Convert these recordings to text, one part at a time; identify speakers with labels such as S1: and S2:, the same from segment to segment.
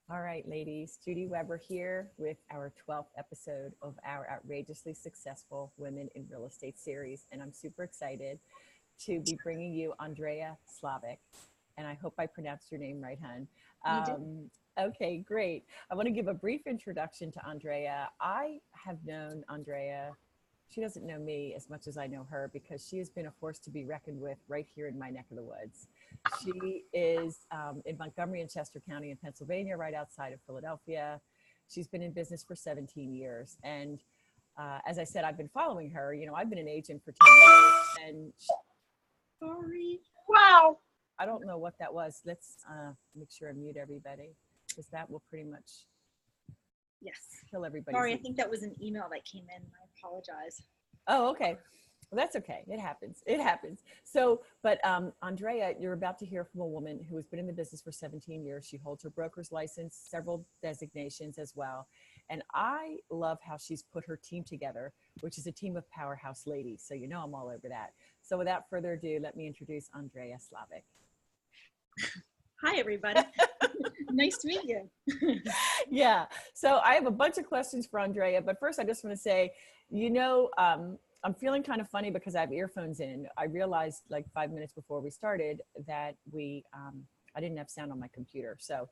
S1: All right, ladies, Judy Weber here with our 12th episode of our Outrageously Successful Women in Real Estate series. And I'm super excited to be bringing you Andrea Szlavik. And I hope I pronounced your name right, hon.
S2: You did.
S1: Okay, great. I want to give a brief introduction to Andrea. I have known Andrea. She doesn't know me as much as I know her because she has been a force to be reckoned with right here in my neck of the woods. She is in Montgomery and Chester County in Pennsylvania, right outside of Philadelphia. She's been in business for 17 years. And as I said, I've been following her. You know, I've been an agent for 10 years. And sorry.
S2: Wow.
S1: I don't know what that was. Let's make sure I mute everybody because that will pretty much
S2: Yes.
S1: kill everybody.
S2: Sorry, I think that was an email that came in. I apologize.
S1: Oh, okay. Well, that's okay. It happens. It happens. So, but Andrea, you're about to hear from a woman who has been in the business for 17 years. She holds her broker's license, several designations as well. And I love how she's put her team together, which is a team of powerhouse ladies. So, you know, I'm all over that. So without further ado, let me introduce Andrea Szlavik.
S2: Hi, everybody. Nice to meet you.
S1: Yeah. So I have a bunch of questions for Andrea, but first I just want to say, you know, I'm feeling kind of funny because I have earphones in. I realized like 5 minutes before we started that I didn't have sound on my computer. So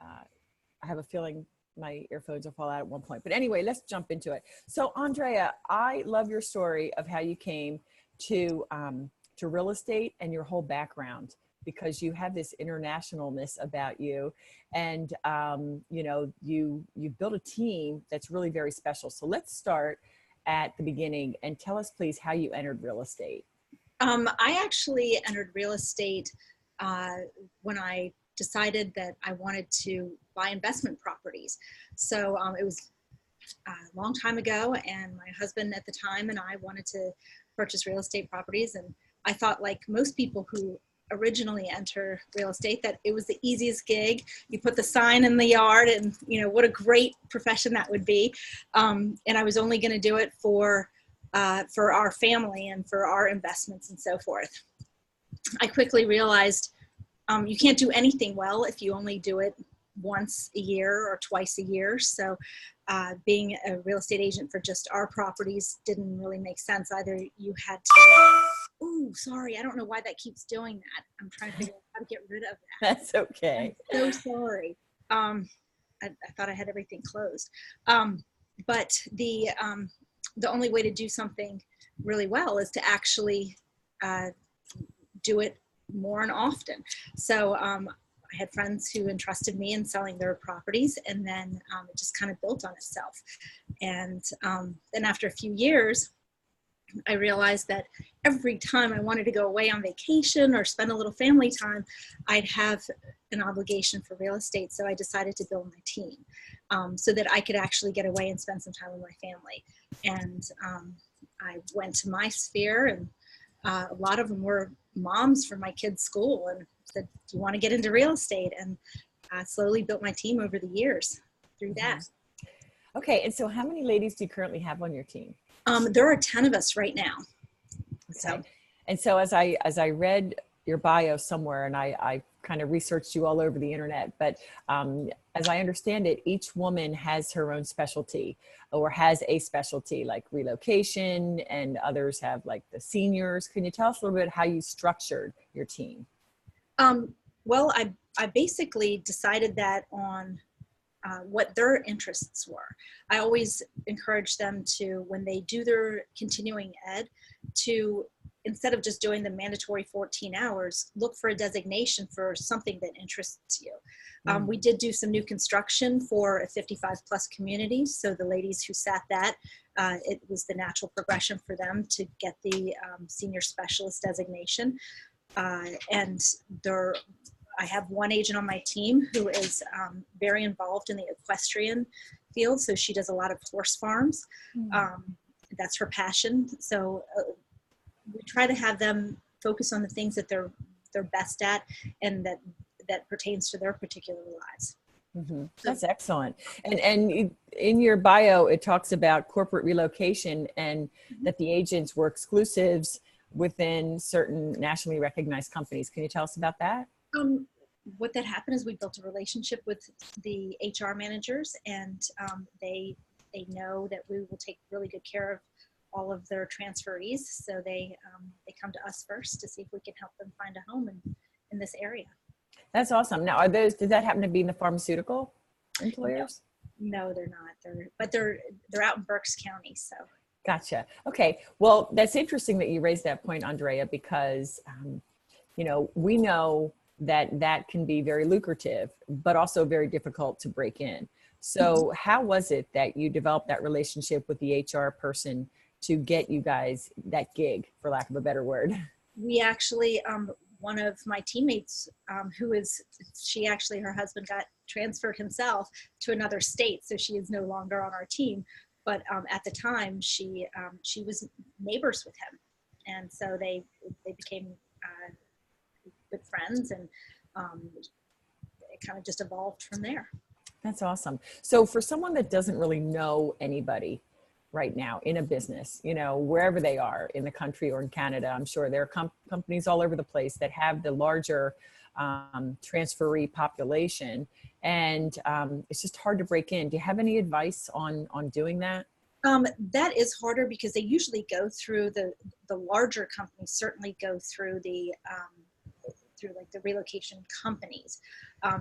S1: I have a feeling my earphones will fall out at one point. But anyway, let's jump into it. So Andrea, I love your story of how you came to real estate and your whole background, because you have this internationalness about you, and you know, you built a team that's really very special. So let's start at the beginning and tell us please how you entered real estate.
S2: I actually entered real estate when I decided that I wanted to buy investment properties. So it was a long time ago, and my husband at the time and I wanted to purchase real estate properties. And I thought, like most people who originally enter real estate, that it was the easiest gig. You put the sign in the yard, and you know what a great profession that would be. And I was only going to do it for our family and for our investments and so forth. I quickly realized you can't do anything well if you only do it once a year or twice a year. So being a real estate agent for just our properties didn't really make sense. Either you had to, ooh, sorry, I don't know why that keeps doing that. I'm trying to figure out how to get rid of that.
S1: That's okay.
S2: I'm so sorry. I thought I had everything closed. But the only way to do something really well is to actually do it more and often. So I had friends who entrusted me in selling their properties, and then it just kind of built on itself. And then after a few years, I realized that every time I wanted to go away on vacation or spend a little family time, I'd have an obligation for real estate. So I decided to build my team so that I could actually get away and spend some time with my family. And I went to my sphere, and a lot of them were moms for my kids' school, and said, do you want to get into real estate? And I slowly built my team over the years through that.
S1: Okay. And so how many ladies do you currently have on your team?
S2: There are 10 of us right now.
S1: Okay. And so as I read your bio somewhere, and I kind of researched you all over the internet, but as I understand it, each woman has her own specialty or has a specialty, like relocation, and others have like the seniors. Can you tell us a little bit how you structured your team?
S2: Well, I basically decided that on what their interests were. I always encourage them to, when they do their continuing ed, to, instead of just doing the mandatory 14 hours, look for a designation for something that interests you. We did do some new construction for a 55 plus community. So the ladies who sat that, it was the natural progression for them to get the senior specialist designation. And I have one agent on my team who is very involved in the equestrian field. So she does a lot of horse farms. That's her passion. So we try to have them focus on the things that they're best at, and that pertains to their particular lives.
S1: Mm-hmm. That's excellent. And in your bio, it talks about corporate relocation, and that the agents were exclusives within certain nationally recognized companies. Can you tell us about that?
S2: what that happened is we built a relationship with the HR managers, and they know that we will take really good care of all of their transferees. So they come to us first to see if we can help them find a home in this area.
S1: That's awesome. Now, does that happen to be in the pharmaceutical employers?
S2: No, they're not. They're out in Berks County. So.
S1: Gotcha. Okay. Well, that's interesting that you raised that point, Andrea, because, we know that can be very lucrative, but also very difficult to break in. So how was it that you developed that relationship with the HR person to get you guys that gig, for lack of a better word?
S2: We actually, one of my teammates, her husband got transferred himself to another state, so she is no longer on our team. But at the time, she was neighbors with him, and so they became good friends, and it kind of just evolved from there.
S1: That's awesome. So for someone that doesn't really know anybody right now in a business, wherever they are in the country or in Canada, I'm sure there are companies all over the place that have the larger transferee population, and it's just hard to break in. Do you have any advice on doing that?
S2: That is harder because they usually go through the larger companies, certainly go through through like the relocation companies.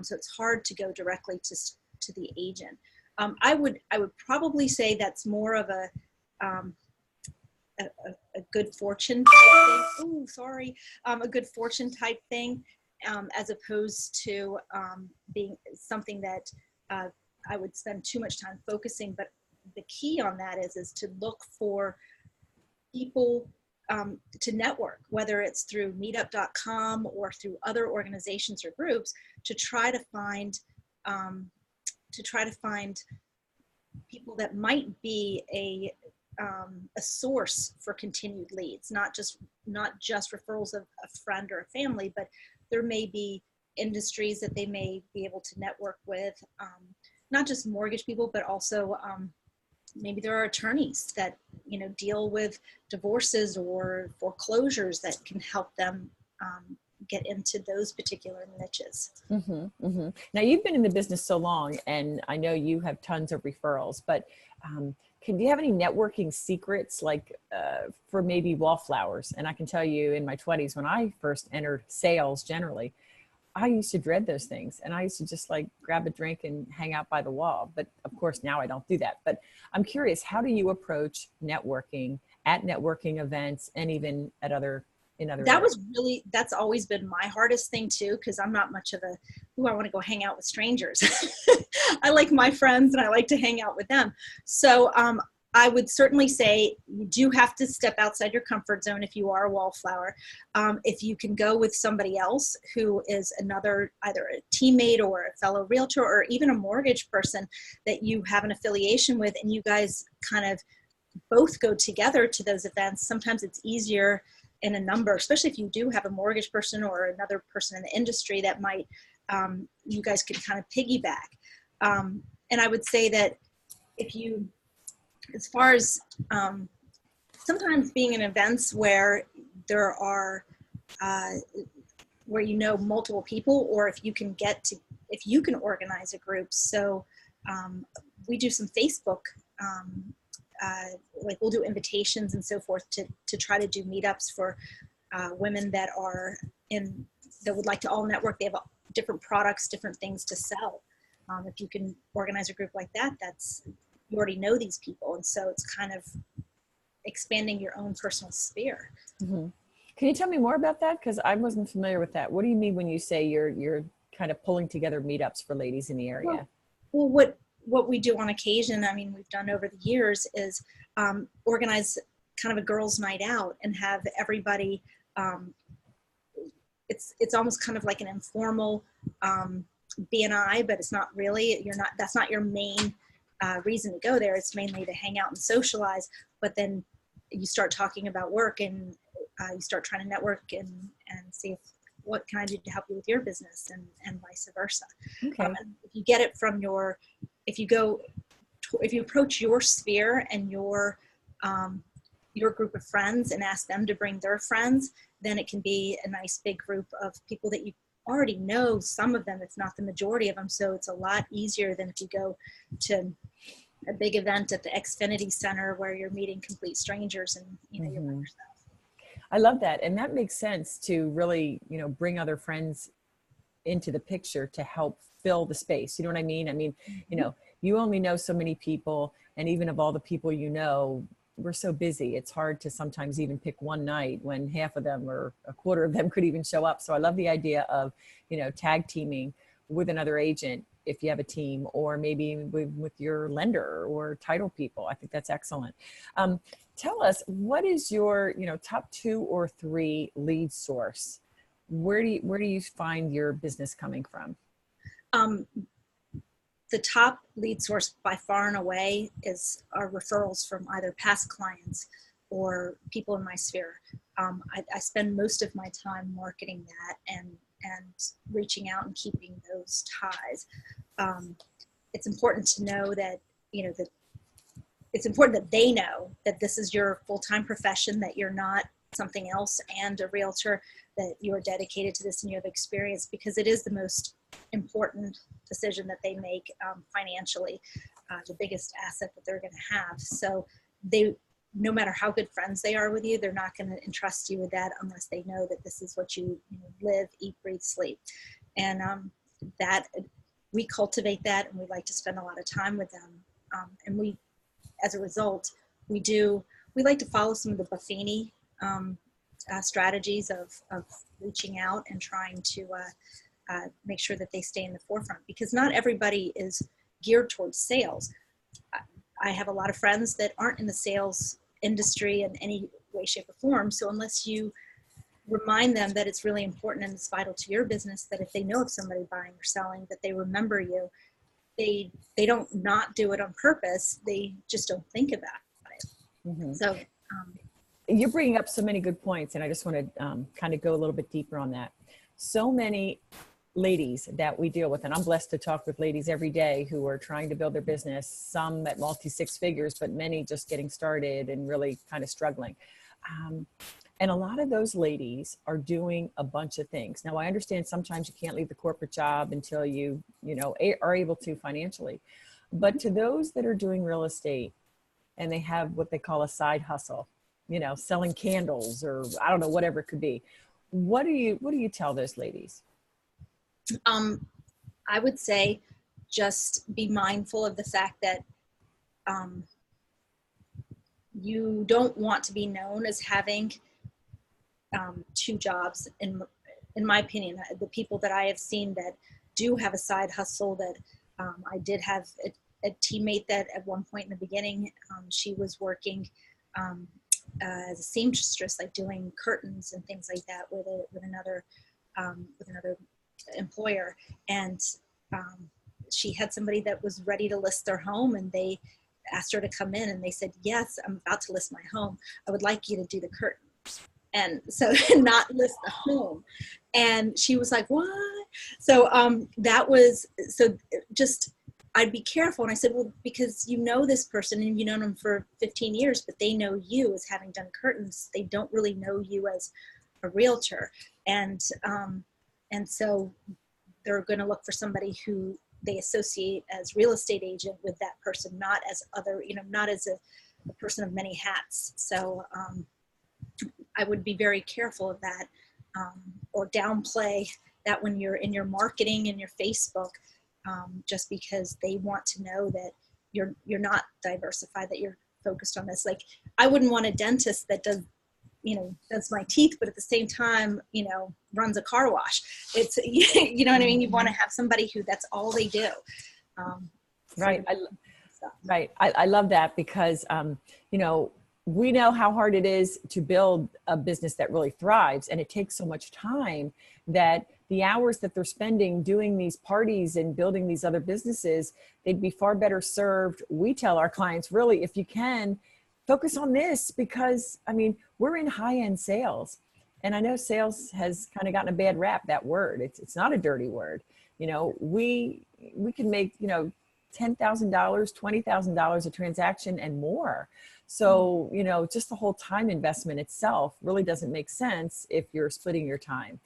S2: So it's hard to go directly to the agent. I would probably say that's more of a good fortune type thing. Oh, sorry. A good fortune type thing, as opposed to being something that I would spend too much time focusing. But the key on that is to look for people to network, whether it's through meetup.com or through other organizations or groups, to try to find people that might be a source for continued leads, not just referrals of a friend or a family, but there may be industries that they may be able to network with, not just mortgage people, but also maybe there are attorneys that deal with divorces or foreclosures that can help them get into those particular niches.
S1: Mm-hmm, mm-hmm. Now, you've been in the business so long, and I know you have tons of referrals, but do you have any networking secrets, like for maybe wallflowers? And I can tell you, in my 20s, when I first entered sales generally, I used to dread those things, and I used to just like grab a drink and hang out by the wall. But of course, now I don't do that. But I'm curious, how do you approach networking at networking events and even at other
S2: that's always been my hardest thing too, because I'm not much of I want to go hang out with strangers. I like my friends and I like to hang out with them. So I would certainly say you do have to step outside your comfort zone if you are a wallflower. If you can go with somebody else who is either a teammate or a fellow realtor or even a mortgage person that you have an affiliation with, and you guys kind of both go together to those events, sometimes it's easier in a number, especially if you do have a mortgage person or another person in the industry that might, you guys can kind of piggyback. And I would say that as far as sometimes being in events where there are, where multiple people, or if you can organize a group. So we do some Facebook, like we'll do invitations and so forth to try to do meetups for women that would like to all network. They have different products, different things to sell. If you can organize a group like that, you already know these people. And so it's kind of expanding your own personal sphere.
S1: Mm-hmm. Can you tell me more about that? Because I wasn't familiar with that. What do you mean when you say you're kind of pulling together meetups for ladies in the area?
S2: Well, what we do on occasion, I mean, we've done over the years, is organize kind of a girls' night out and have everybody, it's almost kind of like an informal BNI, but it's not really, that's not your main reason to go there. It's mainly to hang out and socialize, but then you start talking about work, and you start trying to network and see what can I do to help you with your business, and vice versa.
S1: Okay.
S2: If you get it from if you approach your sphere and your group of friends and ask them to bring their friends, then it can be a nice big group of people that you already know some of them, if not the majority of them. So it's a lot easier than if you go to a big event at the Xfinity Center where you're meeting complete strangers and, you know, you're by yourself.
S1: I love that. And that makes sense to really, you know, bring other friends into the picture to help fill the space. You know what I mean? I mean, you know, you only know so many people, and even of all the people you know, we're so busy. It's hard to sometimes even pick one night when half of them or a quarter of them could even show up. So I love the idea of, you know, tag teaming with another agent if you have a team, or maybe with your lender or title people. I think that's excellent. Tell us, what is your, you know, top 2 or 3 lead source? Where do you find your business coming from?
S2: The top lead source by far and away is our referrals from either past clients or people in my sphere. I spend most of my time marketing that and reaching out and keeping those ties. It's important to know that, you know, that it's important that they know that this is your full-time profession, that you're not something else and a realtor, that you are dedicated to this and you have experience, because it is the most important decision that they make financially, the biggest asset that they're going to have. So they, no matter how good friends they are with you, they're not going to entrust you with that unless they know that this is what you know, live, eat, breathe, sleep. And that we cultivate that, and we like to spend a lot of time with them. And we, as a result, we like to follow some of the Buffini strategies of reaching out and trying to make sure that they stay in the forefront, because not everybody is geared towards sales. I have a lot of friends that aren't in the sales industry in any way, shape, or form. So unless you remind them that it's really important and it's vital to your business, that if they know of somebody buying or selling, that they remember you, they don't not do it on purpose. They just don't think about it. Mm-hmm. So
S1: you're bringing up so many good points, and I just want to kind of go a little bit deeper on that. So many ladies that we deal with, and I'm blessed to talk with ladies every day who are trying to build their business, some at multi-6 figures, but many just getting started and really kind of struggling. And a lot of those ladies are doing a bunch of things. Now, I understand sometimes you can't leave the corporate job until you know, are able to financially. But to those that are doing real estate and they have what they call a side hustle, you know, selling candles or I don't know, whatever it could be, what do you tell those ladies?
S2: I would say just be mindful of the fact that you don't want to be known as having 2 jobs. In my opinion, the people that I have seen that do have a side hustle, that I did have a teammate that at one point in the beginning, she was working as a seamstress, like doing curtains and things like that with another employer. And she had somebody that was ready to list their home, and they asked her to come in, and they said, yes, I'm about to list my home. I would like you to do the curtains. And so not list the home. And she was like, what? So that was, so just, I'd be careful. And I said, well, because you know this person and you've known them for 15 years, but they know you as having done curtains. They don't really know you as a realtor. And so they're going to look for somebody who they associate as real estate agent with that person, not as other, you know, not as a person of many hats. So I would be very careful of that, or downplay that when you're in your marketing and your Facebook, just because they want to know that you're not diversified, that you're focused on this. Like, I wouldn't want a dentist that does my teeth, but at the same time, runs a car wash. It's, you know what I mean? You want to have somebody who that's all they do.
S1: Right. I love that because, we know how hard it is to build a business that really thrives. And it takes so much time that the hours that they're spending doing these parties and building these other businesses, they'd be far better served. We tell our clients, really, if you can, focus on this, because we're in high-end sales. And I know sales has kind of gotten a bad rap, that word. It's not a dirty word. We can make, $10,000, $20,000 a transaction and more. So, just the whole time investment itself really doesn't make sense if you're splitting your time.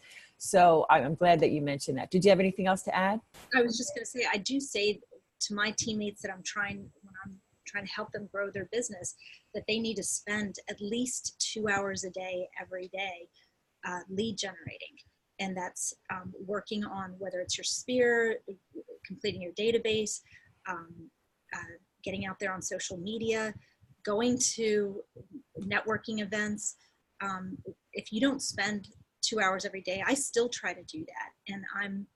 S1: So I'm glad that you mentioned that. Did you have anything else to add?
S2: I was just going to say, I do say to my teammates that when I'm trying to help them grow their business, that they need to spend at least 2 hours a day, every day, lead generating. And that's working on whether it's your sphere, completing your database, um, getting out there on social media, going to networking events. If you don't spend 2 hours every day, I still try to do that. And I'm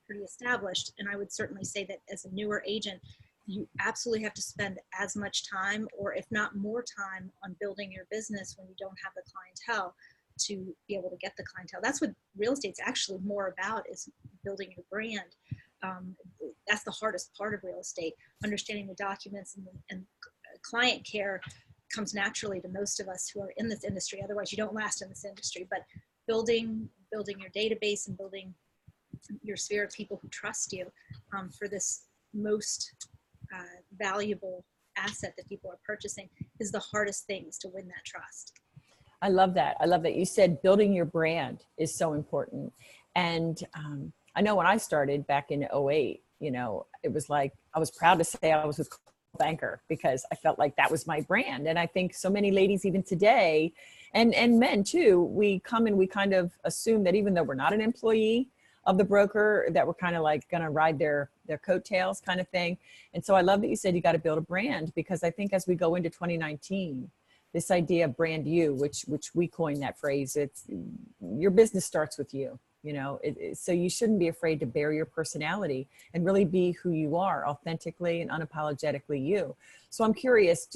S2: pretty established. And I would certainly say that as a newer agent, you absolutely have to spend as much time, or if not more time, on building your business when you don't have the clientele to be able to get the clientele. That's what real estate's actually more about, is building your brand. That's the hardest part of real estate. Understanding the documents and client care comes naturally to most of us who are in this industry. Otherwise, you don't last in this industry. But building your database and building your sphere of people who trust you for this most valuable asset that people are purchasing is the hardest things to win that trust.
S1: I love that. I love that you said building your brand is so important. And I know when I started back in 2008, it was like, I was proud to say I was with Banker because I felt like that was my brand. And I think so many ladies even today, and men too, we come and we kind of assume that even though we're not an employee of the broker, that we're kind of like going to ride their coattails kind of thing. And so I love that you said you got to build a brand, because I think as we go into 2019, this idea of brand you, which we coined that phrase, it's your business starts with you, so you shouldn't be afraid to bear your personality and really be who you are, authentically and unapologetically you. So I'm curious,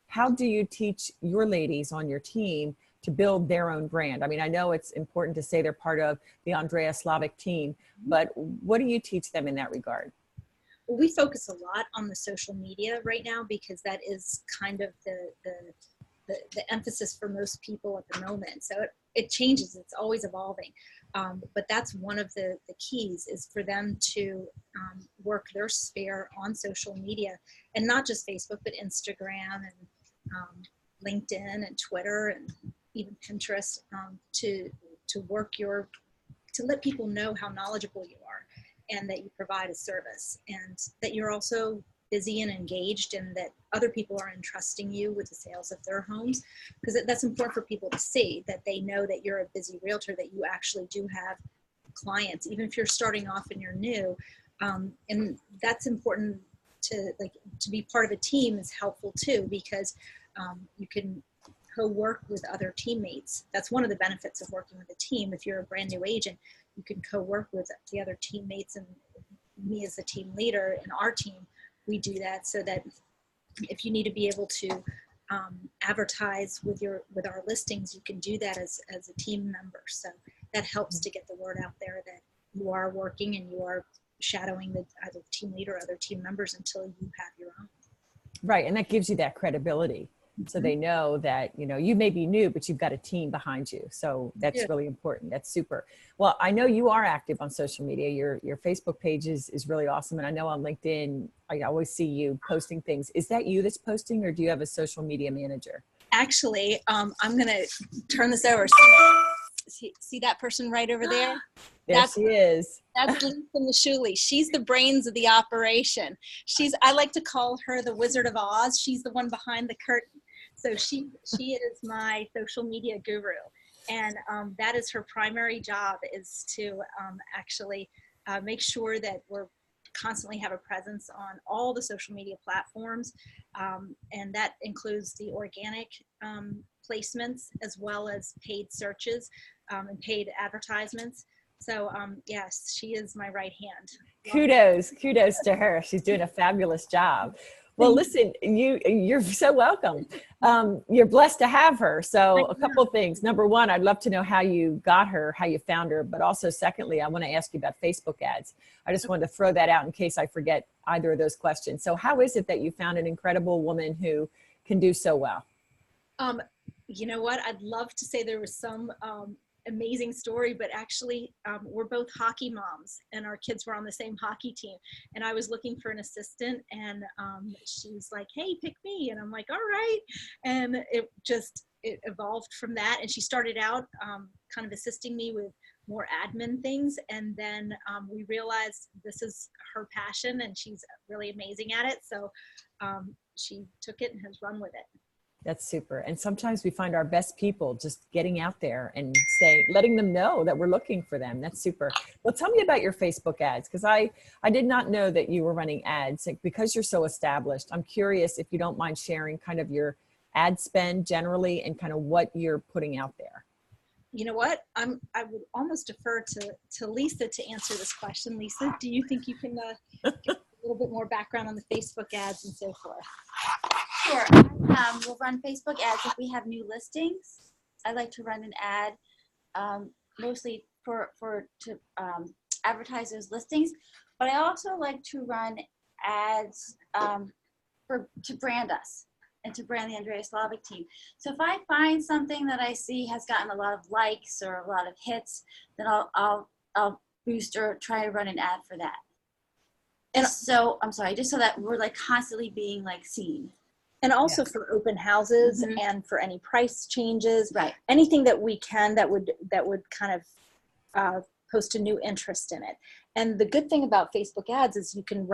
S1: how do you teach your ladies on your team to build their own brand? I mean, I know it's important to say they're part of the Andrea Szlavik team, but what do you teach them in that regard?
S2: Well, we focus a lot on the social media right now, because that is kind of the emphasis for most people at the moment. So it changes, it's always evolving. But that's one of the keys, is for them to work their sphere on social media, and not just Facebook, but Instagram and LinkedIn and Twitter and even Pinterest, to let people know how knowledgeable you are, and that you provide a service, and that you're also busy and engaged, and that other people are entrusting you with the sales of their homes, because that's important for people to see, that they know that you're a busy realtor, that you actually do have clients, even if you're starting off and you're new. And that's important to be part of a team is helpful too, because you can co-work with other teammates. That's one of the benefits of working with a team. If you're a brand new agent, you can co-work with the other teammates, and me as the team leader in our team, we do that so that if you need to be able to advertise with our listings, you can do that as a team member. So that helps to get the word out there that you are working and you are shadowing either the team leader or other team members until you have your own.
S1: Right, and that gives you that credibility. So they know that, you may be new, but you've got a team behind you. So that's really important. That's super. Well, I know you are active on social media. Your Facebook page is really awesome. And I know on LinkedIn, I always see you posting things. Is that you that's posting, or do you have a social media manager?
S2: Actually, I'm going to turn this over. See that person right over there?
S1: She is.
S2: That's Lisa Mashuli. She's the brains of the operation. I like to call her the Wizard of Oz. She's the one behind the curtain. So she is my social media guru. And that is her primary job, is to actually make sure that we're constantly have a presence on all the social media platforms. And that includes the organic placements, as well as paid searches and paid advertisements. So yes, she is my right hand.
S1: Kudos to her. She's doing a fabulous job. Well, listen, you're so welcome. You're blessed to have her. So a couple of things. Number one, I'd love to know how you got her, how you found her. But also, secondly, I want to ask you about Facebook ads. I just wanted to throw that out in case I forget either of those questions. So how is it that you found an incredible woman who can do so well?
S2: You know what? I'd love to say there was some amazing story, but actually we're both hockey moms, and our kids were on the same hockey team, and I was looking for an assistant, and she's like, hey, pick me, and I'm like, all right. And it evolved from that, and she started out kind of assisting me with more admin things. And then we realized this is her passion and she's really amazing at it. So she took it and has run with it.
S1: That's super. And sometimes we find our best people just getting out there and letting them know that we're looking for them. That's super. Well, tell me about your Facebook ads, because I did not know that you were running ads. Because you're so established, I'm curious if you don't mind sharing kind of your ad spend generally and kind of what you're putting out there.
S2: You know what? I would almost defer to Lisa to answer this question. Lisa, do you think you can give a little bit more background on the Facebook ads and so forth?
S3: Sure. We'll run Facebook ads if we have new listings. I like to run an ad mostly to advertise those listings, but I also like to run ads to brand us and to brand the Andrea Szlavik team. So if I find something that I see has gotten a lot of likes or a lot of hits, then I'll boost or try to run an ad for that. And so I'm sorry, just so that we're like constantly being like seen.
S2: And also
S1: Yes.
S2: for open houses
S3: Mhm.
S2: and for any price changes,
S3: Right.
S2: anything that we can that would kind of post a new interest in it. And the good thing about Facebook ads is you can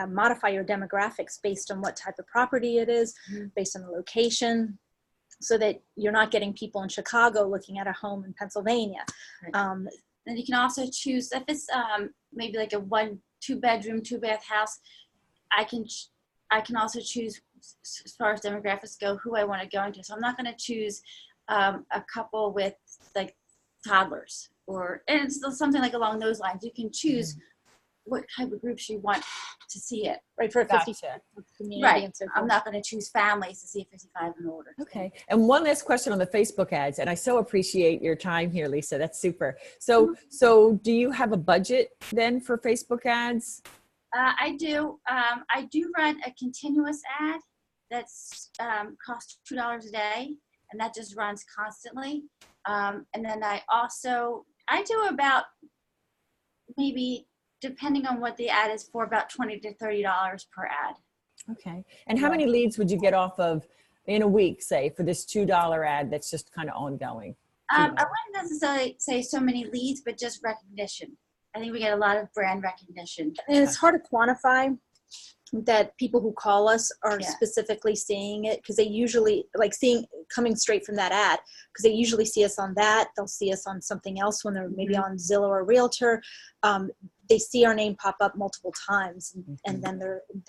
S2: modify your demographics based on what type of property it is, based on the location, so that you're not getting people in Chicago looking at a home in Pennsylvania.
S3: Right. Then you can also choose if it's maybe like a 1-2 bedroom, 2-bath house. I can also choose as far as demographics go who I want to go into. So I'm not going to choose a couple with like toddlers and it's something like along those lines. You can choose what type of groups you want to see it.
S2: Right, for a 50
S1: Gotcha.
S2: community.
S3: Right.
S2: And so
S3: I'm
S2: forth.
S3: not going to choose families to see 55 and older.
S1: Okay. And one last question on the Facebook ads. And I so appreciate your time here, Lisa. That's super. So do you have a budget then for Facebook ads?
S3: I do. I do run a continuous ad that's costs $2 a day, and that just runs constantly. And then I do about maybe, depending on what the ad is for, about $20 to $30 per ad.
S1: Okay. And how many leads would you get off of in a week, say, for this $2 ad that's just kind of ongoing?
S3: I wouldn't necessarily say so many leads, but just recognition. I think we get a lot of brand recognition.
S2: And it's hard to quantify that people who call us are
S3: Yeah.
S2: specifically seeing it, because they usually coming straight from that ad, because they usually see us on that. They'll see us on something else when they're maybe on Zillow or Realtor. They see our name pop up multiple times, and then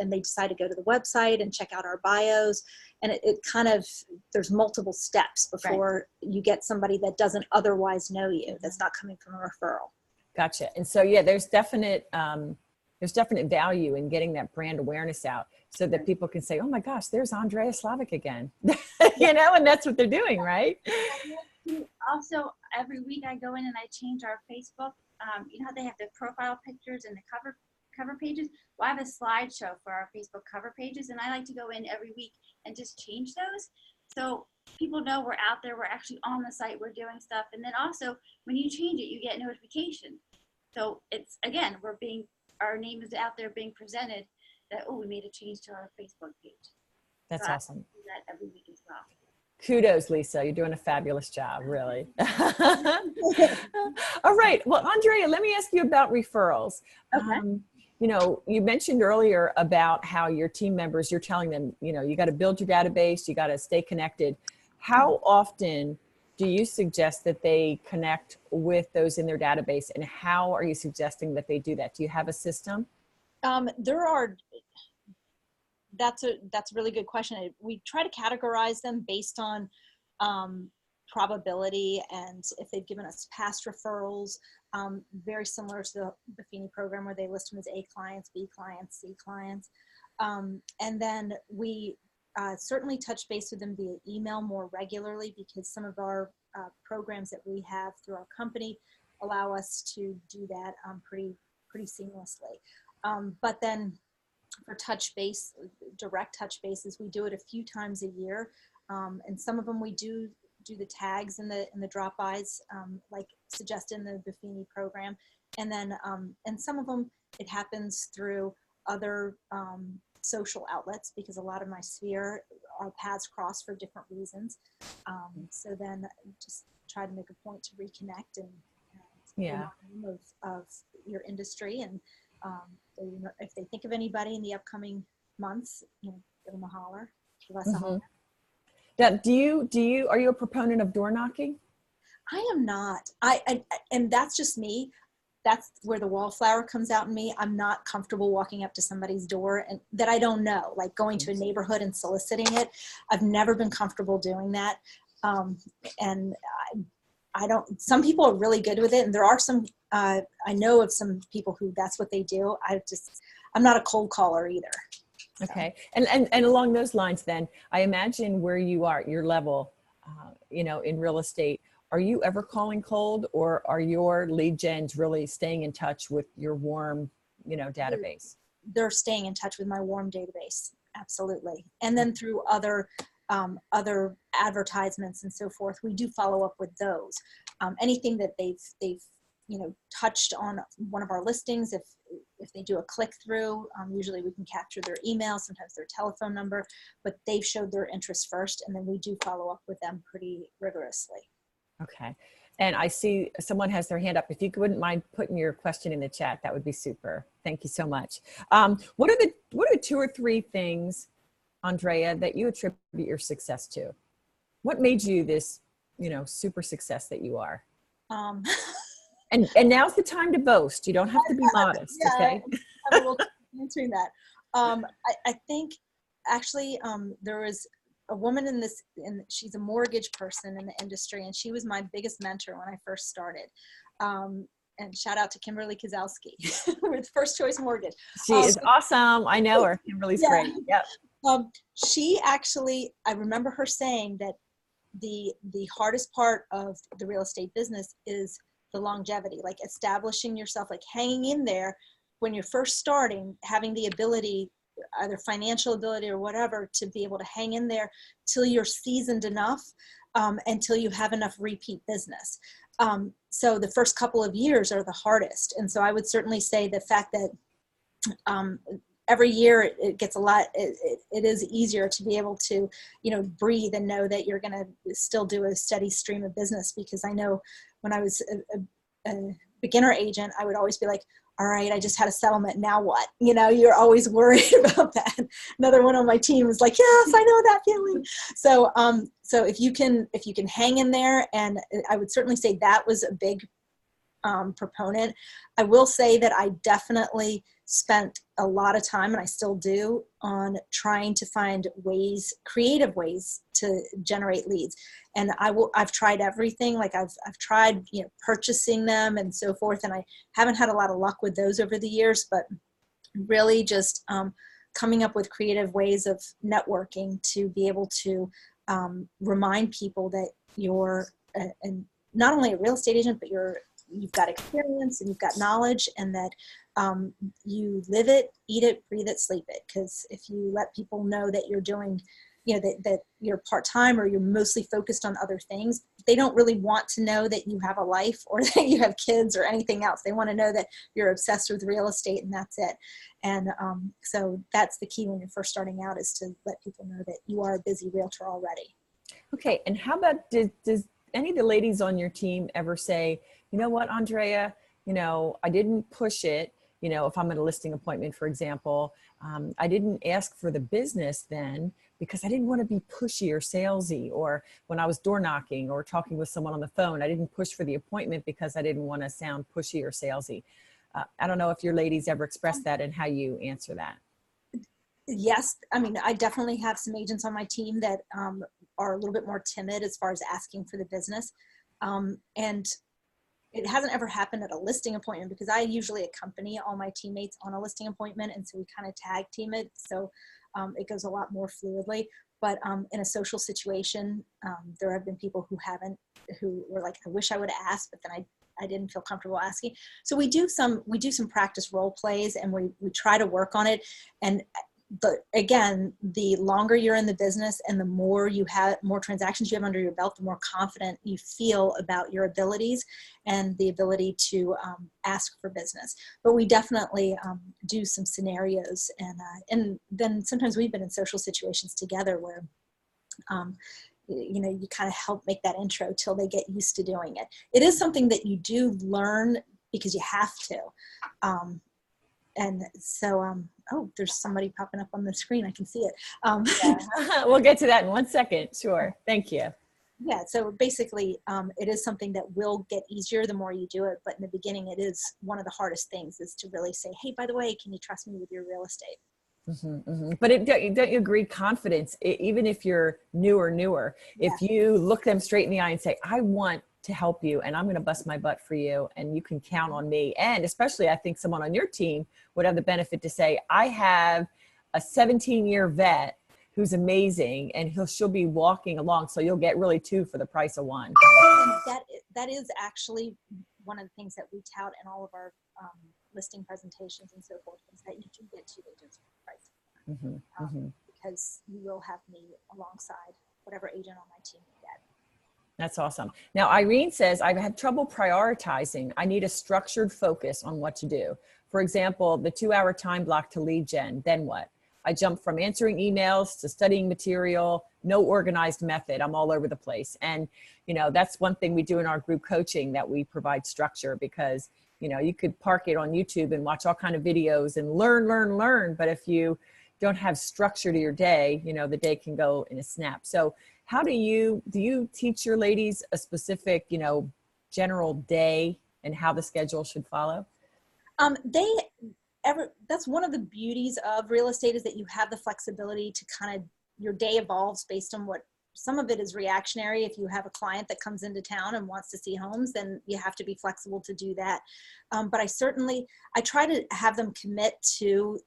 S2: they decide to go to the website and check out our bios. And it kind of, there's multiple steps before you get somebody that doesn't otherwise know you, that's not coming from a referral.
S1: Gotcha. And so, yeah, there's definite value in getting that brand awareness out so that people can say, oh my gosh, there's Andrea Szlavik again, and that's what they're doing, right?
S3: Also, every week I go in and I change our Facebook. You know how they have the profile pictures and the cover pages? Well, I have a slideshow for our Facebook cover pages, and I like to go in every week and just change those. So people know we're out there, we're actually on the site, we're doing stuff. And then also, when you change it, you get notification. So it's, again, our name is out there being presented that, oh, we made a change to our Facebook page.
S1: That's awesome.
S3: I do that every week as well.
S1: Kudos, Lisa. You're doing a fabulous job, really. All right. Well, Andrea, let me ask you about referrals.
S2: Okay.
S1: You mentioned earlier about how your team members, you're telling them, you got to build your database, you got to stay connected. How often do you suggest that they connect with those in their database, and how are you suggesting that they do that? Do you have a system?
S2: That's a really good question. We try to categorize them based on probability, and if they've given us past referrals, very similar to the Buffini program where they list them as A clients, B clients, C clients. And then we certainly touch base with them via email more regularly, because some of our programs that we have through our company allow us to do that pretty seamlessly. But then for direct touch bases, we do it a few times a year. And some of them we do the tags and the drop-bys, like suggested in the Buffini program. And then, and some of them, it happens through other social outlets, because a lot of my sphere, our paths cross for different reasons. So then just try to make a point to reconnect and
S1: Yeah.
S2: remind them of your industry. And if they think of anybody in the upcoming months, give them a holler. Give us a holler.
S1: Now, are you a proponent of door knocking?
S2: I am not. And that's just me. That's where the wallflower comes out in me. I'm not comfortable walking up to somebody's door and that I don't know, like going to a neighborhood and soliciting it. I've never been comfortable doing that. And I don't, some people are really good with it. And there are some, I know of some people who that's what they do. I'm not a cold caller either.
S1: Okay. And along those lines, then I imagine where you are at your level, in real estate, are you ever calling cold, or are your lead gens really staying in touch with your warm, database?
S2: They're staying in touch with my warm database. Absolutely. And then through other advertisements and so forth, we do follow up with those. Anything that they've touched on one of our listings, if they do a click through, usually we can capture their email, sometimes their telephone number, but they've showed their interest first, and then we do follow up with them pretty rigorously.
S1: Okay. And I see someone has their hand up. If you wouldn't mind putting your question in the chat, that would be super. Thank you so much. What are the 2 or 3 things, Andrea, that you attribute your success to? What made you this, super success that you are? And now's the time to boast. You don't have to be modest.
S2: Yeah,
S1: Okay.
S2: I'm a little answering that. I think actually there was a woman and she's a mortgage person in the industry, and she was my biggest mentor when I first started. And shout out to Kimberly Kozowski with First Choice Mortgage.
S1: She is awesome. I know her. Kimberly's great. Yep.
S2: She actually, I remember her saying that the hardest part of the real estate business is the longevity, like establishing yourself, like hanging in there when you're first starting, having the ability, either financial ability or whatever, to be able to hang in there till you're seasoned enough, until you have enough repeat business. So the first couple of years are the hardest. And so I would certainly say the fact that every year it gets a lot, it is easier to be able to, breathe and know that you're going to still do a steady stream of business. Because I know when I was a beginner agent, I would always be like, all right, I just had a settlement. Now what? You're always worried about that. Another one on my team was like, yes, I know that feeling. So if you can hang in there, and I would certainly say that was a big proponent. I will say that I definitely spent a lot of time, and I still do, on trying to find creative ways to generate leads. And I've tried everything. Like I've tried, purchasing them and so forth. And I haven't had a lot of luck with those over the years, but really just coming up with creative ways of networking to be able to remind people that you're not only a real estate agent, but you've got experience and you've got knowledge, and that you live it, eat it, breathe it, sleep it. Because if you let people know that you're doing, that you're part-time or you're mostly focused on other things, they don't really want to know that you have a life or that you have kids or anything else. They want to know that you're obsessed with real estate, and that's it. And so that's the key when you're first starting out, is to let people know that you are a busy realtor already.
S1: Okay. And how about, does any of the ladies on your team ever say, you know what, Andrea, I didn't push it. If I'm at a listing appointment, for example, I didn't ask for the business then because I didn't want to be pushy or salesy, or when I was door knocking or talking with someone on the phone, I didn't push for the appointment because I didn't want to sound pushy or salesy. I don't know if your ladies ever express that and how you answer that.
S2: Yes. I mean, I definitely have some agents on my team that are a little bit more timid as far as asking for the business. And it hasn't ever happened at a listing appointment, because I usually accompany all my teammates on a listing appointment. And so we kind of tag team it. So it goes a lot more fluidly. But in a social situation, there have been people who were like, I wish I would have asked, but then I didn't feel comfortable asking. So we do some practice role plays, and we try to work on it. But again, the longer you're in the business and the more transactions you have under your belt, the more confident you feel about your abilities and the ability to ask for business. But we definitely do some scenarios, and then sometimes we've been in social situations together where you know, you kind of help make that intro till they get used to doing it. It is something that you do learn because you have to. And so, oh, there's somebody popping up on the screen. I can see it.
S1: Yeah. We'll get to that in 1 second. Sure. Thank you.
S2: Yeah, so basically, it is something that will get easier the more you do it. But in the beginning, it is one of the hardest things, is to really say, hey, by the way, can you trust me with your real estate?
S1: But don't you agree, confidence, even if you're newer,
S2: Yeah.
S1: if you look them straight in the eye and say, I want to help you and I'm going to bust my butt for you and you can count on me. And especially I think someone on your team would have the benefit to say, I have a 17-year vet who's amazing and she'll be walking along. So you'll get really two for the price of one.
S2: That is actually one of the things that we tout in all of our listing presentations and so forth, is that you do get two agents for the price. Because you will have me alongside whatever agent on my team you get.
S1: That's awesome. Now, Irene says, I've had trouble prioritizing. I need a structured focus on what to do. For example, the 2-hour time block to lead gen, then what? I jump from answering emails to studying material, no organized method. I'm all over the place. And, you know, that's one thing we do in our group coaching, that we provide structure, because, you know, you could park it on YouTube and watch all kind of videos and learn. But if you don't have structure to your day, you know, the day can go in a snap. So how do you teach your ladies a specific, you know, general day and how the schedule should follow?
S2: That's one of the beauties of real estate, is that you have the flexibility to kind of, your day evolves based on what, some of it is reactionary. If you have a client that comes into town and wants to see homes, then you have to be flexible to do that. But I try to have them commit to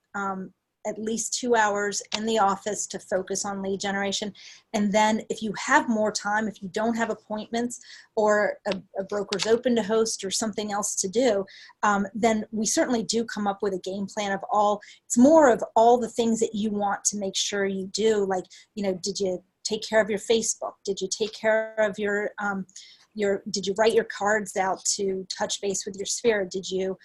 S2: at least 2 hours in the office to focus on lead generation. And then if you have more time, if you don't have appointments or a broker's open to host or something else to do, then we certainly do come up with a game plan of it's more of all the things that you want to make sure you do. Like, you know, did you take care of your Facebook? Did you take care of did you write your cards out to touch base with your sphere? Did you,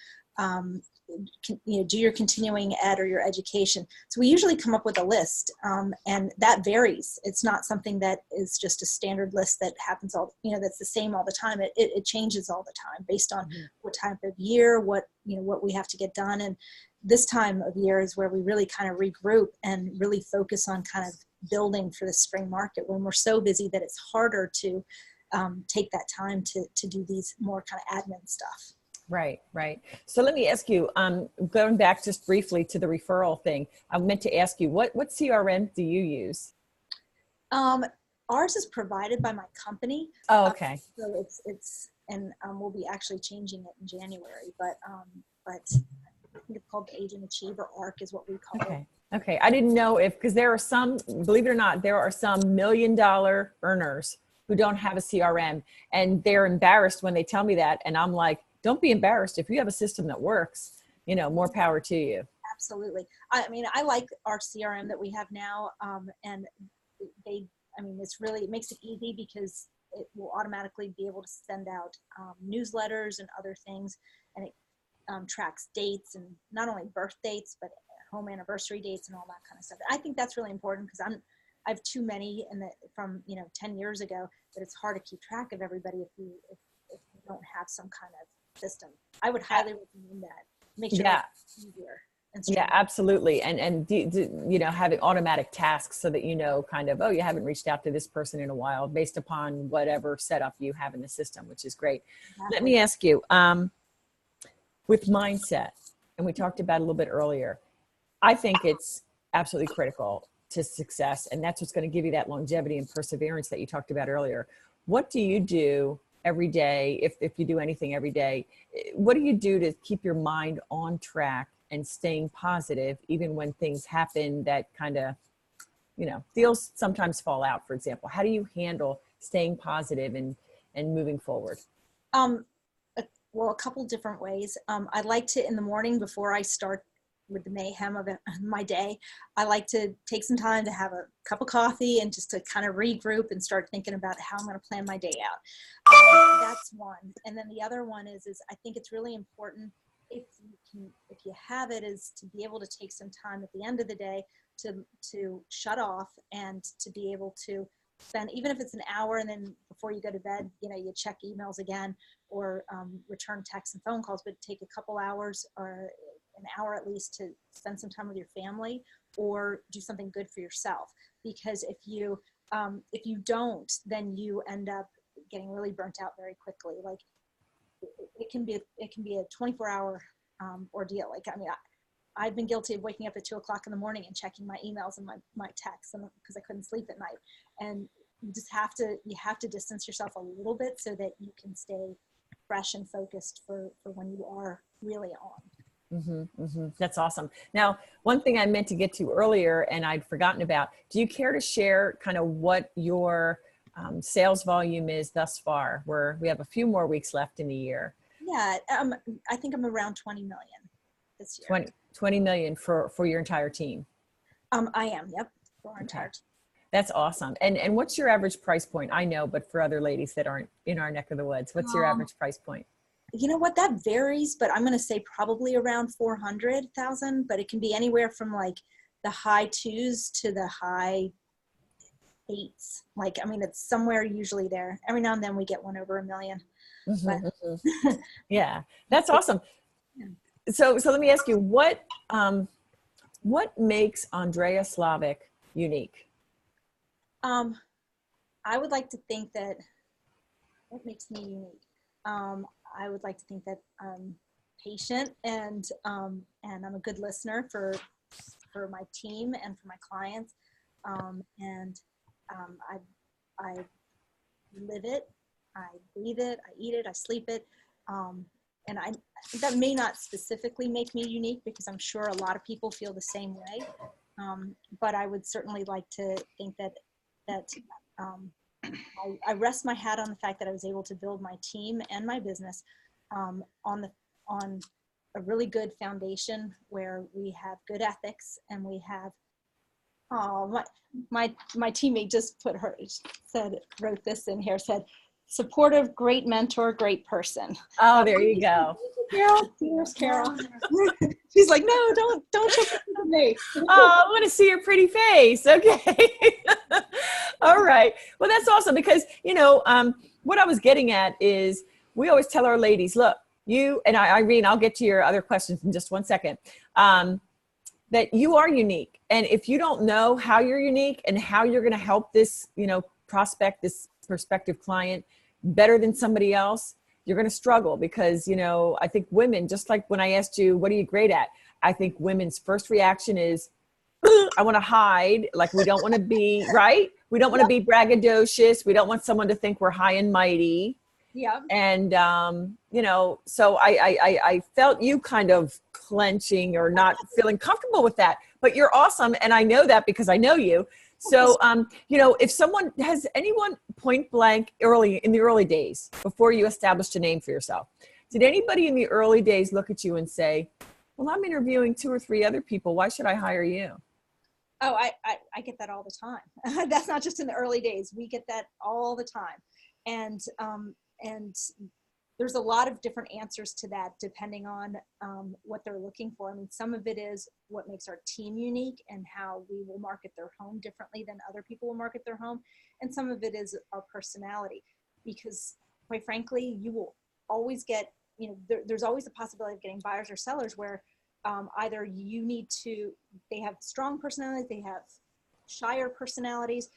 S2: do your continuing ed or your education? So we usually come up with a list, and that varies. It's not something that is just a standard list that happens that's the same all the time. It changes all the time based on what type of year, what we have to get done. And this time of year is where we really kind of regroup and really focus on kind of building for the spring market, when we're so busy that it's harder to take that time to do these more kind of admin stuff.
S1: Right. So let me ask you, going back just briefly to the referral thing, I meant to ask you, what CRM do you use?
S2: Ours is provided by my company.
S1: Oh, okay.
S2: So we'll be actually changing it in January, but I think it's called Agent Achieve, or ARC is what we call it.
S1: Okay. I didn't know because there are some, believe it or not, there are some $1 million earners who don't have a CRM, and they're embarrassed when they tell me that. And I'm like, don't be embarrassed. If you have a system that works, more power to you.
S2: Absolutely. I like our CRM that we have now. And it makes it easy because it will automatically be able to send out newsletters and other things. And it tracks dates, and not only birth dates, but home anniversary dates and all that kind of stuff. I think that's really important, because I have too many from 10 years ago that it's hard to keep track of everybody if you don't have some kind of system. I would highly recommend that. Make sure it's easier.
S1: Yeah, absolutely. And having automatic tasks so that kind of, you haven't reached out to this person in a while, based upon whatever setup you have in the system, which is great. Exactly. Let me ask you, with mindset, and we talked about it a little bit earlier, I think it's absolutely critical to success, and that's what's going to give you that longevity and perseverance that you talked about earlier. What do you do every day, if you do anything every day? What do you do to keep your mind on track and staying positive, even when things happen that kind of, deals sometimes fall out, for example? How do you handle staying positive and moving forward?
S2: Well, a couple different ways. I like to, in the morning before I start with the mayhem of my day, I like to take some time to have a cup of coffee and just to kind of regroup and start thinking about how I'm going to plan my day out. That's one. And then the other one is I think it's really important, if you have it, is to be able to take some time at the end of the day to shut off and to be able to spend, even if it's an hour, and then before you go to bed, you know, you check emails again, or return texts and phone calls, but take a couple hours or an hour at least to spend some time with your family or do something good for yourself. Because if you don't, then you end up getting really burnt out very quickly. Like it can be a 24-hour ordeal. Like, I mean, I've been guilty of waking up at 2 o'clock in the morning and checking my emails and my texts, because I couldn't sleep at night. And you just have to distance yourself a little bit so that you can stay fresh and focused for when you are really on.
S1: That's awesome. Now, one thing I meant to get to earlier and I'd forgotten about, do you care to share kind of what your sales volume is thus far? We have a few more weeks left in the year.
S2: Yeah, I think I'm around 20 million this year.
S1: 20 million for your entire team?
S2: I am, yep, for our entire team.
S1: That's awesome. And what's your average price point? I know, but for other ladies that aren't in our neck of the woods, what's your average price point?
S2: You know what, that varies, but I'm going to say probably around 400,000, but it can be anywhere from like the high 2s to the high 8s. Like, I mean, it's somewhere usually there. Every now and then we get one over $1 million.
S1: Yeah, that's awesome. So let me ask you, what makes Andrea Szlavik unique?
S2: I would like to think that what makes me unique. I would like to think that I'm patient and I'm a good listener for my team and for my clients. I live it, I breathe it, I eat it, I sleep it. And that may not specifically make me unique, because I'm sure a lot of people feel the same way. But I would certainly like to think that I rest my hat on the fact that I was able to build my team and my business on a really good foundation where we have good ethics, and we have my teammate just wrote this in here, said supportive, great mentor, great person.
S1: Oh, there you go.
S2: Carol, here's Carol. She's like, no, don't show it to me.
S1: Oh, I want to see your pretty face. Okay. All right. Well, that's awesome, because, you know, what I was getting at is we always tell our ladies, look, you and Irene, I'll get to your other questions in just one second, that you are unique. And if you don't know how you're unique and how you're going to help this, you know, this prospective client better than somebody else, you're going to struggle, because, you know, I think women, just like when I asked you, what are you great at? I think women's first reaction is, I want to hide. Like, we don't want to be, right? We don't want to be braggadocious. We don't want someone to think we're high and mighty.
S2: Yeah.
S1: And, you know, so I felt you kind of clenching or not feeling comfortable with that, but you're awesome. And I know that because I know you. So, you know, if anyone point blank in the early days, before you established a name for yourself, did anybody in the early days look at you and say, well, I'm interviewing 2 or 3 other people, why should I hire you?
S2: Oh, I get that all the time. That's not just in the early days. We get that all the time. And there's a lot of different answers to that depending on what they're looking for. I mean, some of it is what makes our team unique and how we will market their home differently than other people will market their home. And some of it is our personality, because quite frankly, you will always get, you know, there's always a possibility of getting buyers or sellers where either they have strong personalities, they have shyer personalities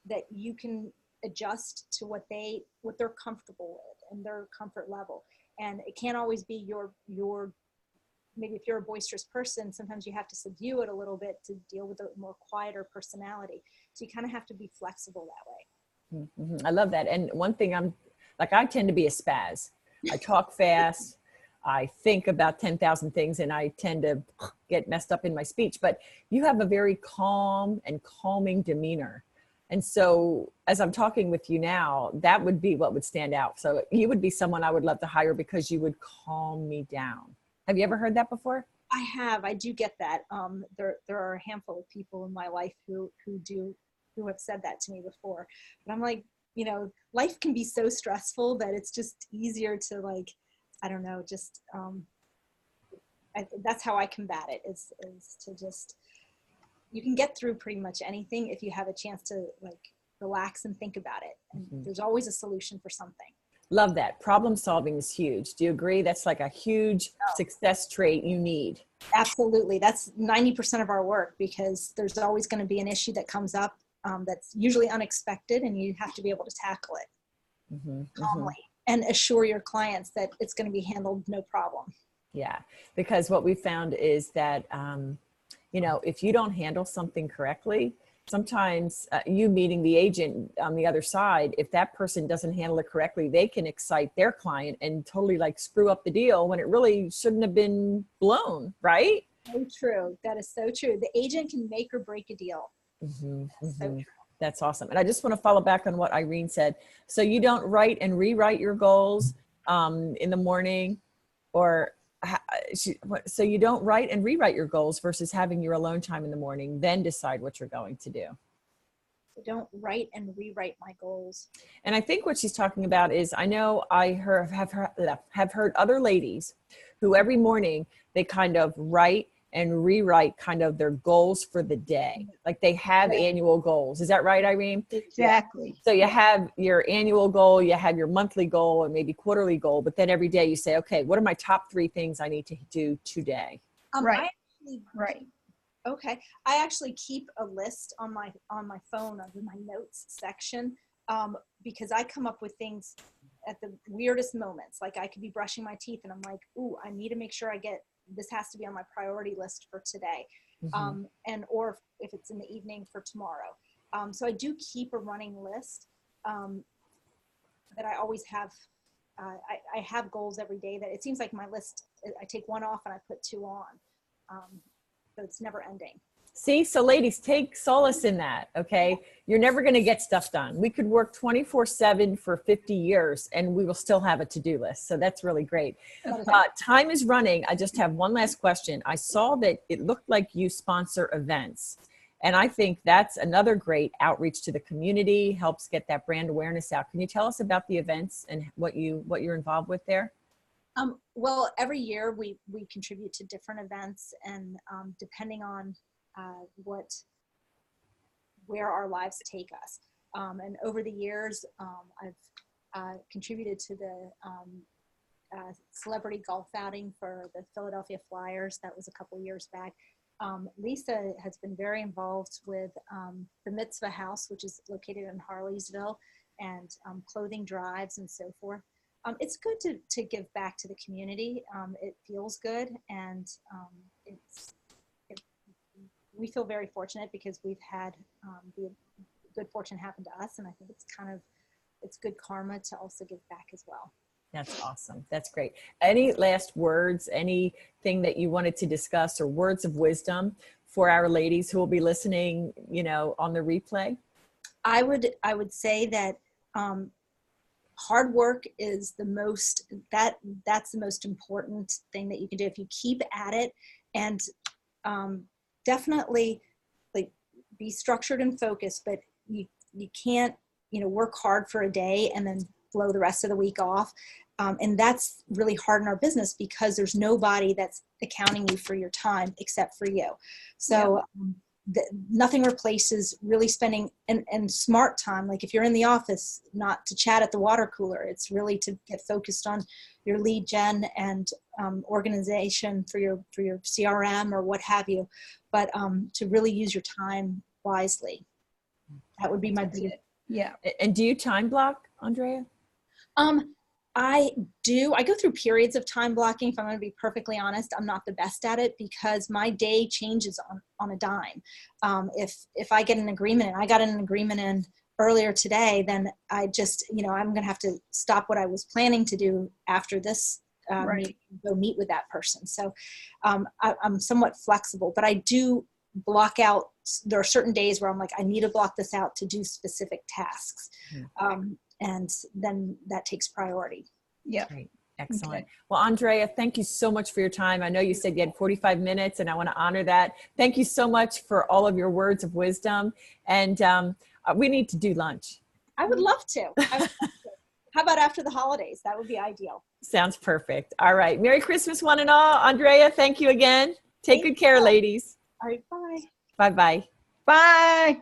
S2: that you can adjust to what they're comfortable with and their comfort level. And it can't always be your maybe if you're a boisterous person, sometimes you have to subdue it a little bit to deal with a more quieter personality. So you kind of have to be flexible that way.
S1: Mm-hmm. I love that. And one thing I tend to be a spaz. I talk fast. I think about 10,000 things, and I tend to get messed up in my speech, but you have a very calm and calming demeanor. And so as I'm talking with you now, that would be what would stand out. So you would be someone I would love to hire because you would calm me down. Have you ever heard that before?
S2: I have. I do get that. There are a handful of people in my life who have said that to me before. But I'm like, you know, life can be so stressful that it's just easier to, like, I don't know, just that's how I combat it, is to just, you can get through pretty much anything if you have a chance to, like, relax and think about it. And there's always a solution for something.
S1: Love that. Problem solving is huge. Do you agree? That's like a huge success trait you need.
S2: Absolutely. That's 90% of our work, because there's always going to be an issue that comes up that's usually unexpected, and you have to be able to tackle it calmly and assure your clients that it's going to be handled no problem.
S1: Yeah, because what we found is that, you know, if you don't handle something correctly, sometimes you meeting the agent on the other side, if that person doesn't handle it correctly, they can excite their client and totally like screw up the deal when it really shouldn't have been blown, right?
S2: So true. That is so true. The agent can make or break a deal. So true.
S1: That's awesome. And I just want to follow back on what Irene said. So you don't write and rewrite your goals in the morning, or so you don't write and rewrite your goals versus having your alone time in the morning, then decide what you're going to do.
S2: I don't write and rewrite my goals.
S1: And I think what she's talking about is, I know I have heard other ladies who every morning they kind of write and rewrite kind of their goals for the day. Like they have annual goals. Is that right, Irene?
S4: Exactly.
S1: So you have your annual goal, you have your monthly goal, and maybe quarterly goal, but then every day you say, okay, what are my top 3 things I need to do today?
S4: Right.
S2: Right. Okay. I actually keep a list on my phone under my notes section, because I come up with things at the weirdest moments. Like I could be brushing my teeth and I'm like, ooh, I need to make sure this has to be on my priority list for today. Or if it's in the evening, for tomorrow. So I do keep a running list that I always have. I have goals every day that it seems like my list, I take one off and I put 2 on. So it's never ending.
S1: See, so ladies, take solace in that, okay? You're never going to get stuff done. We could work 24/7 for 50 years and we will still have a to-do list. So that's really great. Time is running. I just have one last question. I saw that it looked like you sponsor events. And I think that's another great outreach to the community, helps get that brand awareness out. Can you tell us about the events and what you're involved with there?
S2: Well, every year we contribute to different events, and depending on where our lives take us. And over the years, I've contributed to the celebrity golf outing for the Philadelphia Flyers. That was a couple years back. Lisa has been very involved with the Mitzvah House, which is located in Harleysville, and clothing drives and so forth. It's good to give back to the community. It feels good, and we feel very fortunate because we've had the good fortune happen to us, and I think it's good karma to also give back as well.
S1: That's awesome. That's great. Any last words, anything that you wanted to discuss, or words of wisdom for our ladies who will be listening, on the replay?
S2: I would say that hard work is that's the most important thing that you can do. If you keep at it, and definitely be structured and focused, but you can't, work hard for a day and then blow the rest of the week off. And that's really hard in our business because there's nobody that's accounting you for your time except for you. So nothing replaces really spending and smart time. Like if you're in the office, not to chat at the water cooler, it's really to get focused on your lead gen and organization for your CRM or what have you, but to really use your time wisely. That would be my big.
S4: Yeah.
S1: And do you time block, Andrea?
S2: I do. I go through periods of time blocking. If I'm going to be perfectly honest, I'm not the best at it because my day changes on a dime. If I get an agreement, and I got an agreement in earlier today, then I just, I'm going to have to stop what I was planning to do after this meeting, go meet with that person. So I'm somewhat flexible, but I do block out. There are certain days where I'm like, I need to block this out to do specific tasks. And then that takes priority.
S4: Yeah.
S1: Great. Excellent.
S4: Okay.
S1: Well, Andrea, thank you so much for your time. I know you said you had 45 minutes and I want to honor that. Thank you so much for all of your words of wisdom. And we need to do lunch.
S2: I would love to. How about after the holidays? That would be ideal.
S1: Sounds perfect. All right. Merry Christmas, one and all. Andrea, thank you again. Take good care, ladies.
S2: All right. Bye.
S1: Bye-bye.
S4: Bye.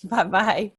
S1: Bye-bye.